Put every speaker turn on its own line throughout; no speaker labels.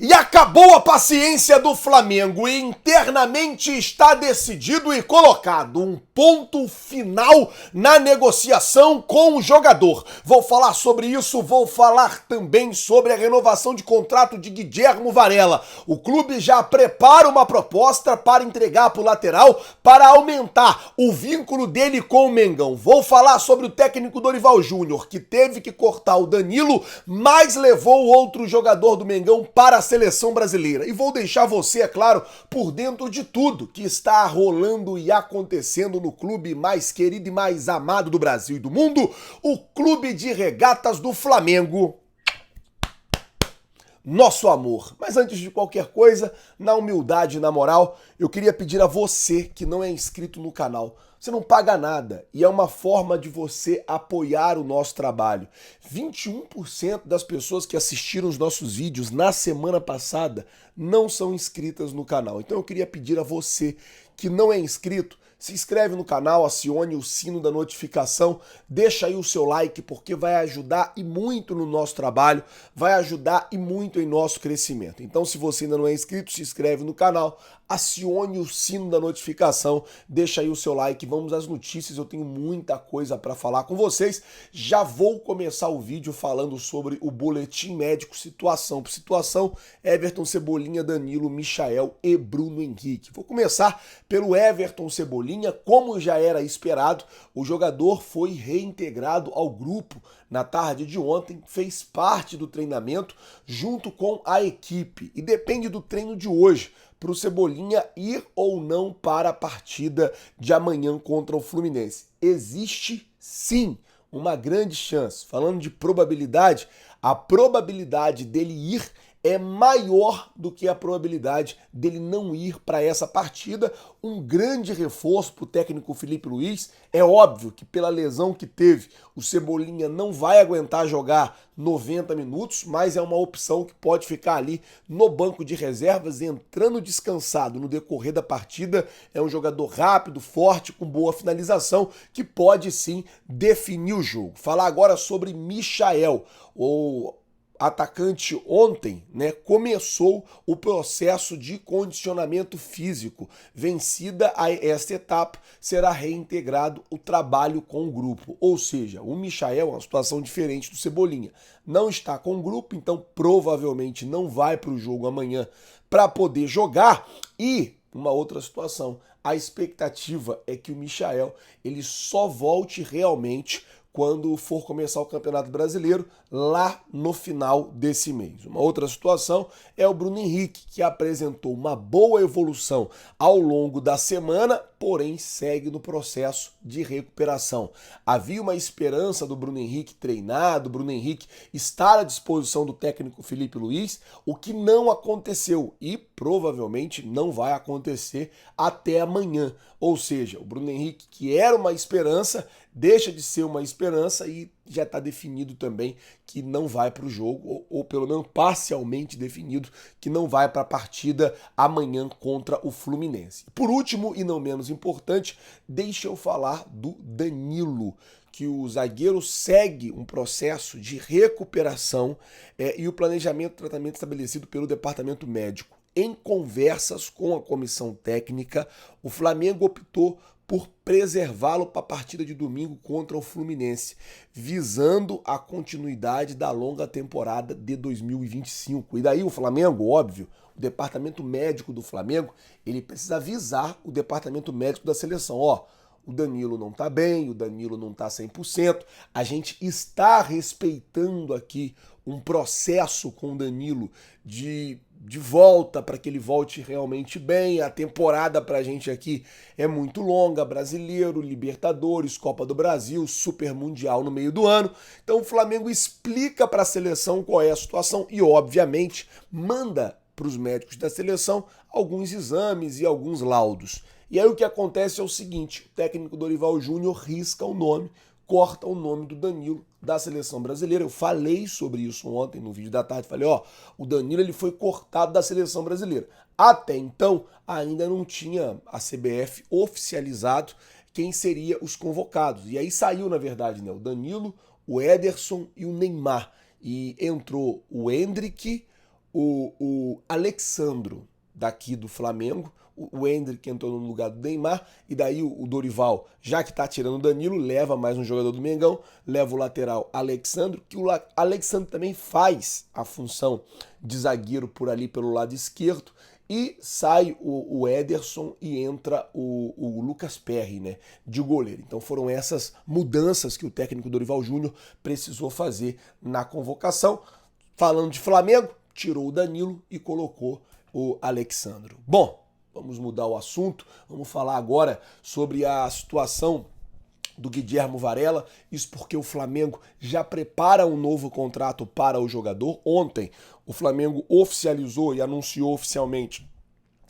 E acabou a paciência do Flamengo e internamente está decidido e colocado um ponto final na negociação com o jogador. Vou falar sobre isso, vou falar também sobre a renovação de contrato de Guilhermo Varela. O clube já prepara uma proposta para entregar para o lateral para aumentar o vínculo dele com o Mengão. Vou falar sobre o técnico Dorival Júnior, que teve que cortar o Danilo, mas levou outro jogador do Mengão para a seleção brasileira. E vou deixar você, é claro, por dentro de tudo que está rolando e acontecendo no clube mais querido e mais amado do Brasil e do mundo, o Clube de Regatas do Flamengo. Nosso amor. Mas antes de qualquer coisa, na humildade e na moral, eu queria pedir a você que não é inscrito no canal. Você não paga nada e é uma forma de você apoiar o nosso trabalho. 21% das pessoas que assistiram os nossos vídeos na semana passada não são inscritas no canal. Então eu queria pedir a você que não é inscrito, se inscreve no canal, acione o sino da notificação, deixa aí o seu like porque vai ajudar e muito no nosso trabalho, vai ajudar e muito em nosso crescimento. Então se você ainda não é inscrito, se inscreve no canal, acione o sino da notificação, deixa aí o seu like, vamos às notícias, eu tenho muita coisa para falar com vocês. Já vou começar o vídeo falando sobre o boletim médico situação por situação, Everton Cebolinha, Danilo, Michael e Bruno Henrique. Vou começar pelo Everton Cebolinha. Como já era esperado, o jogador foi reintegrado ao grupo na tarde de ontem, fez parte do treinamento junto com a equipe e depende do treino de hoje para o Cebolinha ir ou não para a partida de amanhã contra o Fluminense. Existe sim uma grande chance. Falando de probabilidade, a probabilidade dele ir é maior do que a probabilidade dele não ir para essa partida. Um grande reforço para o técnico Felipe Luiz. É óbvio que pela lesão que teve, o Cebolinha não vai aguentar jogar 90 minutos, mas é uma opção que pode ficar ali no banco de reservas, entrando descansado no decorrer da partida. É um jogador rápido, forte, com boa finalização, que pode sim definir o jogo. Falar agora sobre Michael, o atacante ontem, começou o processo de condicionamento físico. Vencida esta etapa, será reintegrado o trabalho com o grupo. Ou seja, o Michael é uma situação diferente do Cebolinha. Não está com o grupo, então provavelmente não vai para o jogo amanhã para poder jogar. E uma outra situação, a expectativa é que o Michael ele só volte realmente quando for começar o Campeonato Brasileiro, lá no final desse mês. Uma outra situação é o Bruno Henrique, que apresentou uma boa evolução ao longo da semana, porém segue no processo de recuperação. Havia uma esperança do Bruno Henrique treinar, do Bruno Henrique estar à disposição do técnico Felipe Luiz, o que não aconteceu e provavelmente não vai acontecer até amanhã. Ou seja, o Bruno Henrique, que era uma esperança, deixa de ser uma esperança e já está definido também que não vai para o jogo, ou pelo menos parcialmente definido que não vai para a partida amanhã contra o Fluminense. Por último, e não menos importante, deixa eu falar do Danilo, que o zagueiro segue um processo de recuperação e o planejamento e tratamento estabelecido pelo departamento médico. Em conversas com a comissão técnica, o Flamengo optou por preservá-lo para a partida de domingo contra o Fluminense, visando a continuidade da longa temporada de 2025. E daí o Flamengo, óbvio, o departamento médico do Flamengo, ele precisa avisar o departamento médico da seleção, o Danilo não está bem, o Danilo não está 100%, a gente está respeitando aqui um processo com o Danilo de volta para que ele volte realmente bem. A temporada para a gente aqui é muito longa, Brasileiro, Libertadores, Copa do Brasil, Super Mundial no meio do ano. Então o Flamengo explica para a seleção qual é a situação e, obviamente, manda para os médicos da seleção alguns exames e alguns laudos. E aí o que acontece é o seguinte, o técnico Dorival Júnior risca o nome, corta o nome do Danilo da seleção brasileira. Eu falei sobre isso ontem no vídeo da tarde, falei, o Danilo ele foi cortado da seleção brasileira. Até então, ainda não tinha a CBF oficializado quem seria os convocados. E aí saiu, na verdade, o Danilo, o Ederson e o Neymar. E entrou o Endrick, o Alexandro daqui do Flamengo, o Endrick entrou no lugar do Neymar, e daí o Dorival, já que tá tirando o Danilo, leva mais um jogador do Mengão, leva o lateral Alexandro, que o Alexandro também faz a função de zagueiro por ali pelo lado esquerdo, e sai o Ederson e entra o Lucas Perry, né, de goleiro. Então foram essas mudanças que o técnico Dorival Júnior precisou fazer na convocação. Falando de Flamengo, tirou o Danilo e colocou o Alexandro. Bom, vamos mudar o assunto, vamos falar agora sobre a situação do Guilhermo Varela, isso porque o Flamengo já prepara um novo contrato para o jogador. Ontem o Flamengo oficializou e anunciou oficialmente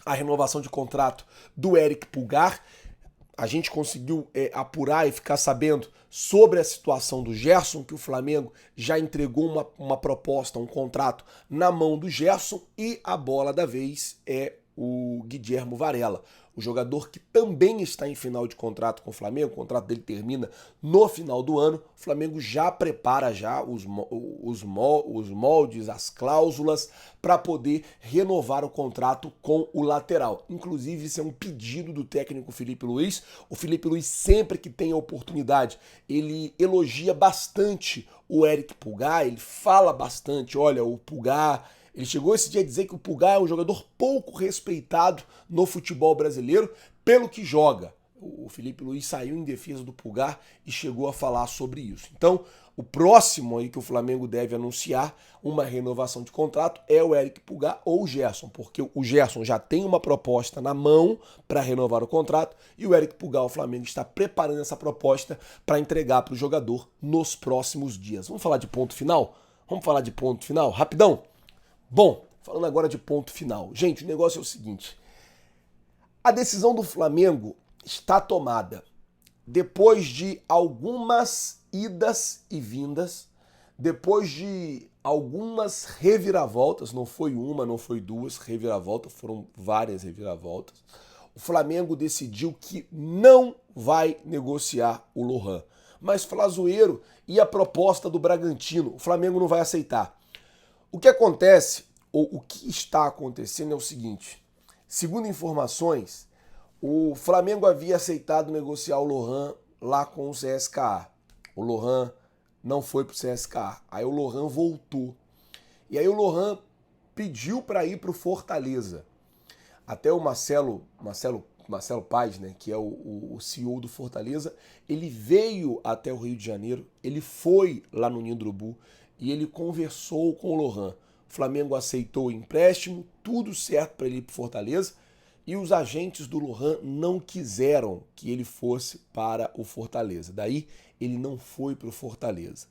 a renovação de contrato do Eric Pulgar. A gente conseguiu apurar e ficar sabendo sobre a situação do Gerson, que o Flamengo já entregou uma proposta, um contrato na mão do Gerson, e a bola da vez é o Guilhermo Varela, o jogador que também está em final de contrato com o Flamengo. O contrato dele termina no final do ano. O Flamengo já prepara já os moldes, as cláusulas para poder renovar o contrato com o lateral. Inclusive, isso é um pedido do técnico Felipe Luiz. O Felipe Luiz, sempre que tem a oportunidade, ele elogia bastante o Eric Pulgar, ele fala bastante, olha, o Pulgar... Ele chegou esse dia a dizer que o Pulgar é um jogador pouco respeitado no futebol brasileiro pelo que joga. O Felipe Luiz saiu em defesa do Pulgar e chegou a falar sobre isso. Então, o próximo aí que o Flamengo deve anunciar uma renovação de contrato é o Eric Pulgar ou o Gerson, porque o Gerson já tem uma proposta na mão para renovar o contrato e o Eric Pulgar, o Flamengo, está preparando essa proposta para entregar para o jogador nos próximos dias. Vamos falar de ponto final? Vamos falar de ponto final? Rapidão! Bom, falando agora de ponto final. Gente, o negócio é o seguinte. A decisão do Flamengo está tomada depois de algumas idas e vindas, depois de algumas reviravoltas, não foi uma, não foi duas reviravoltas, foram várias reviravoltas. O Flamengo decidiu que não vai negociar o Lohan. Mas Flazoeiro e a proposta do Bragantino, o Flamengo não vai aceitar. O que acontece, ou o que está acontecendo é o seguinte: segundo informações, o Flamengo havia aceitado negociar o Lohan lá com o CSKA. O Lohan não foi para o CSKA. Aí o Lohan voltou. E aí o Lohan pediu para ir para o Fortaleza. Até o Marcelo Paz, né, que é o CEO do Fortaleza, ele veio até o Rio de Janeiro, ele foi lá no Ninho do Urubu, e ele conversou com o Lohan. O Flamengo aceitou o empréstimo, tudo certo para ele ir para Fortaleza, e os agentes do Lohan não quiseram que ele fosse para o Fortaleza. Daí ele não foi para o Fortaleza.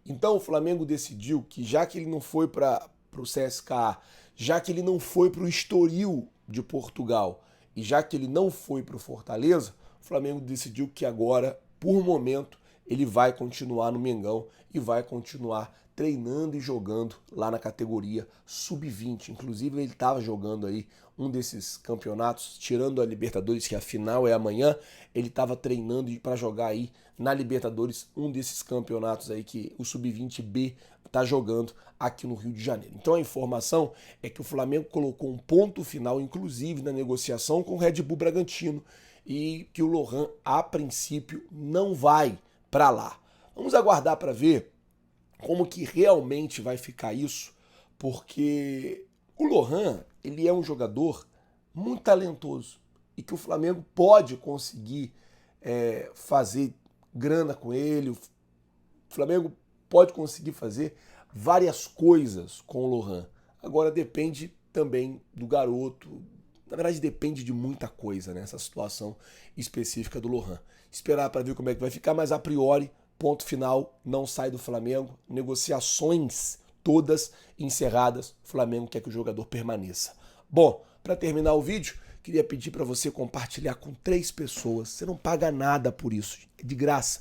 Então o Flamengo decidiu que, já que ele não foi para o CSKA, já que ele não foi para o Estoril de Portugal, e já que ele não foi para o Fortaleza, o Flamengo decidiu que agora, por momento, ele vai continuar no Mengão e vai continuar treinando e jogando lá na categoria sub-20. Inclusive, ele estava jogando aí um desses campeonatos, tirando a Libertadores, que a final é amanhã, ele estava treinando para jogar aí na Libertadores um desses campeonatos aí que o sub-20B está jogando aqui no Rio de Janeiro. Então a informação é que o Flamengo colocou um ponto final, inclusive na negociação com o Red Bull Bragantino, e que o Lohan, a princípio, não vai para lá. Vamos aguardar para ver como que realmente vai ficar isso, porque o Lohan, ele é um jogador muito talentoso e que o Flamengo pode conseguir fazer grana com ele. O Flamengo pode conseguir fazer várias coisas com o Lohan. Agora depende também do garoto. Na verdade, depende de muita coisa nessa situação específica do Lohan. Esperar para ver como é que vai ficar, mas a priori, ponto final, não sai do Flamengo. Negociações todas encerradas. O Flamengo quer que o jogador permaneça. Bom, para terminar o vídeo, queria pedir para você compartilhar com 3 pessoas. Você não paga nada por isso, é de graça.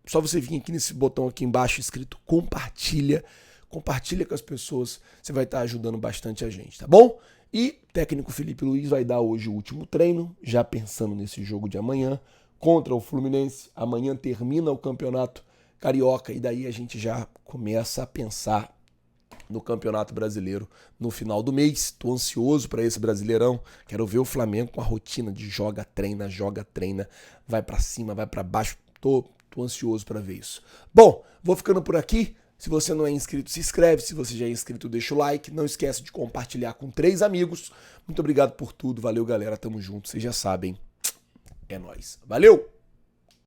Só você vir aqui nesse botão aqui embaixo escrito compartilha. Compartilha com as pessoas, você vai estar ajudando bastante a gente, tá bom? E o técnico Felipe Luiz vai dar hoje o último treino, já pensando nesse jogo de amanhã, contra o Fluminense. Amanhã termina o Campeonato Carioca e daí a gente já começa a pensar no Campeonato Brasileiro no final do mês. Tô ansioso para esse Brasileirão. Quero ver o Flamengo com a rotina de joga, treina, vai para cima, vai para baixo. Tô ansioso para ver isso. Bom, vou ficando por aqui. Se você não é inscrito, se inscreve. Se você já é inscrito, deixa o like. Não esquece de compartilhar com 3 amigos. Muito obrigado por tudo. Valeu, galera. Tamo junto. Vocês já sabem. É nóis. Valeu!